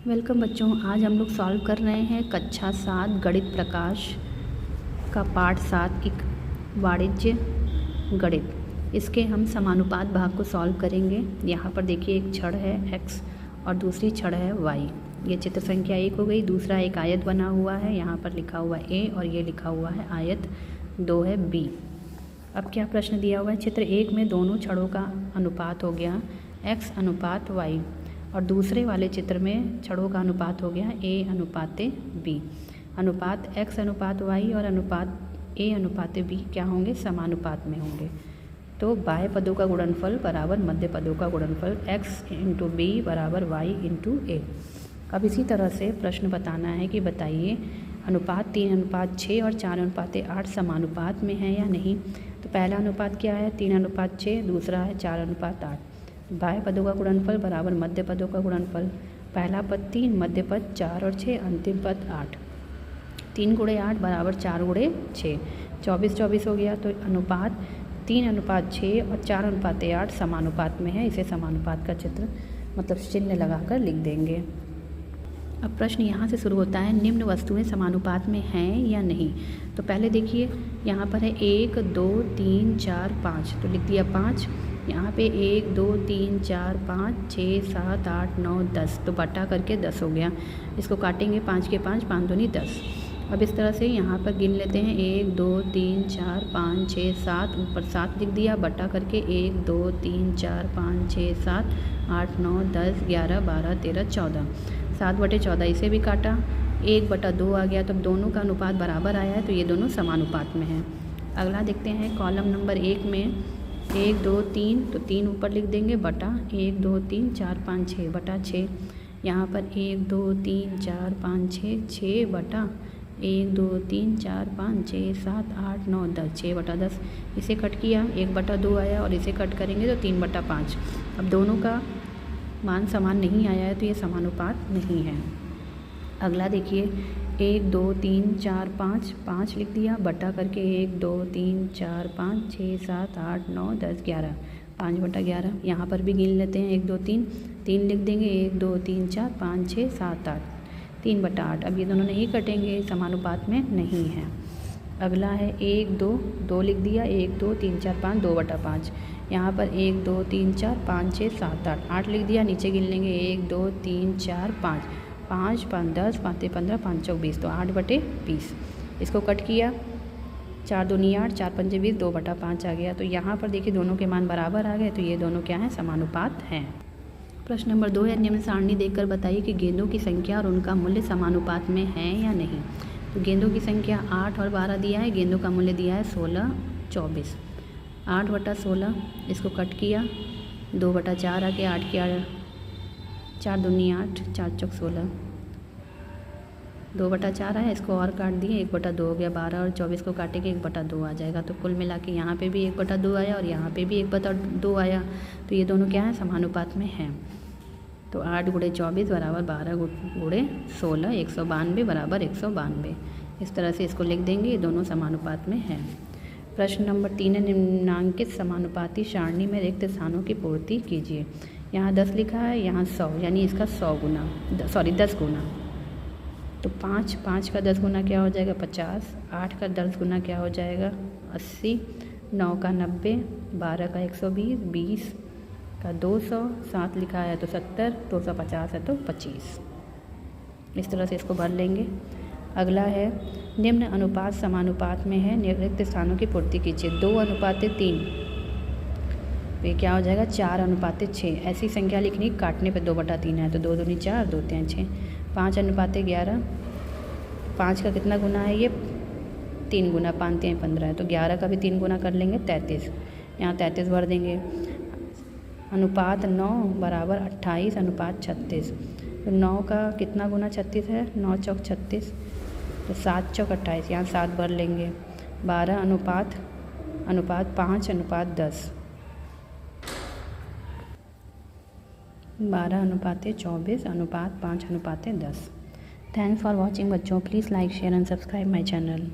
Welcome बच्चों, आज हम लोग सॉल्व कर रहे हैं कक्षा 7 गणित प्रकाश का पाठ 7 एक वाणिज्य गणित। इसके हम समानुपात भाग को सॉल्व करेंगे। यहाँ पर देखिए एक छड़ है x और दूसरी छड़ है y। ये चित्र संख्या 1 हो गई। दूसरा एक आयत बना हुआ है, यहाँ पर लिखा हुआ है a और ये लिखा हुआ है आयत 2 है b। अब क्या प्रश्न दिया हुआ है? चित्र 1 में दोनों छड़ों का अनुपात हो गया x अनुपात y और दूसरे वाले चित्र में छड़ों का अनुपात हो गया a अनुपाते b। अनुपात x अनुपात y और अनुपात a अनुपाते b क्या होंगे? समानुपात में होंगे। तो बाह्य पदों का गुणनफल बराबर मध्य पदों का गुणनफल x इंटू b बराबर y इंटू a। अब इसी तरह से प्रश्न बताना है कि बताइए अनुपात 3 अनुपात 6 और 4 अनुपाते 8 समानुपात में है या नहीं। तो पहला अनुपात क्या है? 3 अनुपात 6, दूसरा है 4 अनुपात 8। बाह्य पदों का गुणनफल बराबर मध्य पदों का गुणनफल। पहला पद 3, मध्य पद 4 और 6, अंतिम पद 8। 3 गुणे 8 बराबर 4 गुणे 6, 24 हो गया। तो अनुपात 3 अनुपात 6 और 4 अनुपात 8 समानुपात में है। इसे समानुपात का चित्र मतलब चिन्ह लगाकर लिख देंगे। अब प्रश्न यहाँ से शुरू होता है, निम्न वस्तुएं समानुपात में हैं या नहीं। तो पहले देखिए यहाँ पर है 1 2 3 4 5, तो लिख दिया 5। यहाँ पे 1 2 3 4 5 6 7 8 9 10, तो बटा करके 10 हो गया। इसको काटेंगे 5 के 5, 5 दूनी 10। अब इस तरह से यहाँ पर गिन लेते हैं 1 2 3 4 5 6 7, ऊपर 7 लिख दिया, बटा करके 1 2 3 4 5 6 7 8 9 10 11 12 13 14, 7/14 इसे भी काटा, 1/2 आ गया। तो दोनों का अनुपात बराबर आया है, तो ये दोनों समानुपात में हैं। अगला देखते हैं कॉलम नंबर 1 में 1 2 3, तो 3 ऊपर लिख देंगे, बटा 1 2 3 4 5 6 बटा 6। यहाँ पर 1 2 3 4 5 6, 6 बटा 1 2 3 4 5 6 7 8 9 10, 6/10। इसे कट किया, 1/2 आया और इसे कट करेंगे तो 3/5। अब दोनों का मान समान नहीं आया है, तो ये समानुपात नहीं है। अगला देखिए 1 2 3 4 5, 5 लिख दिया, बटा करके 1 2 3 4 5 6 7 8 9 10 11, 5/11। यहाँ पर भी गिन लेते हैं 1 2 3, 3 लिख देंगे, 1 2 3 4 5 6 7 8, 3/8। अब ये दोनों नहीं कटेंगे, समानुपात में नहीं है। अगला है 1 2, 2 लिख दिया, 1 2 3 4 5, 2/5। यहाँ पर 1 2 3 4 5 6 7 8, 8 लिख दिया, नीचे गिन लेंगे 1 2 3 4 5, 5 5 10 5 15 5 चौक 20, तो 8/20। इसको कट किया, 4 दूनी 8 4 पंजे 20, 2/5 आ गया। तो यहाँ पर देखिए दोनों के मान बराबर आ गए, तो ये दोनों क्या हैं? समानुपात हैं। प्रश्न नंबर 2 है, निम्न सारणी देखकर बताइए कि गेंदों की संख्या और उनका मूल्य समानुपात में है या नहीं। तो गेंदों की संख्या 8 और 12 दिया है, गेंदों का मूल्य दिया है 16 24। 8/16, इसको कट किया, 2/4 आ गया, 8 के 4 दूनी 8, 4 चौक 16, 2/4 है, इसको और काट दिए, 1/2 हो गया। 12 और 24 को काटेंगे, 1/2 आ जाएगा। तो कुल मिला के यहाँ पे भी 1/2 आया और यहाँ पे भी 1/2 आया। तो ये दोनों क्या है? समानुपात में हैं। तो 8 गुणे 24 बराबर 12 गुणे 16, 192 बराबर 192। इस तरह से इसको लिख देंगे, ये दोनों समानुपात में हैं। प्रश्न नंबर 3 है, निम्नांकित समानुपाती सारणी में रिक्त स्थानों की पूर्ति कीजिए। यहाँ 10 लिखा है, यहाँ 100, यानी इसका 10 गुना। तो 5 का 10 गुना क्या हो जाएगा? 50। 8 का 10 गुना क्या हो जाएगा? 80। 9 का 90, 12 का 120, 20 का 200, 7 लिखा है तो 70, 250 है तो 25। इस तरह से इसको भर लेंगे। अगला है, निम्न अनुपात समानुपात में है, रिक्त स्थानों की पूर्ति कीजिए। 2:3, ये क्या हो जाएगा? 4:6। ऐसी संख्या लिखनी, काटने पे 2/3 है, तो 2 दूनी 4, 2 3 6। 5:11, 5 का कितना गुना है? ये 3 गुना, 5 3 15 है, तो 11 का भी 3 गुना कर लेंगे, 33। यहाँ 33 भर देंगे। अनुपात 9 बराबर 28:36। तो 9 का कितना गुना 36 है? 9 चौक 36, तो 7 चौक 28, यहाँ 7 भर लेंगे। 12 अनुपात 5:10, 12:24 अनुपात 5:10। थैंक्स फॉर वॉचिंग बच्चों। Please like share and subscribe my channel.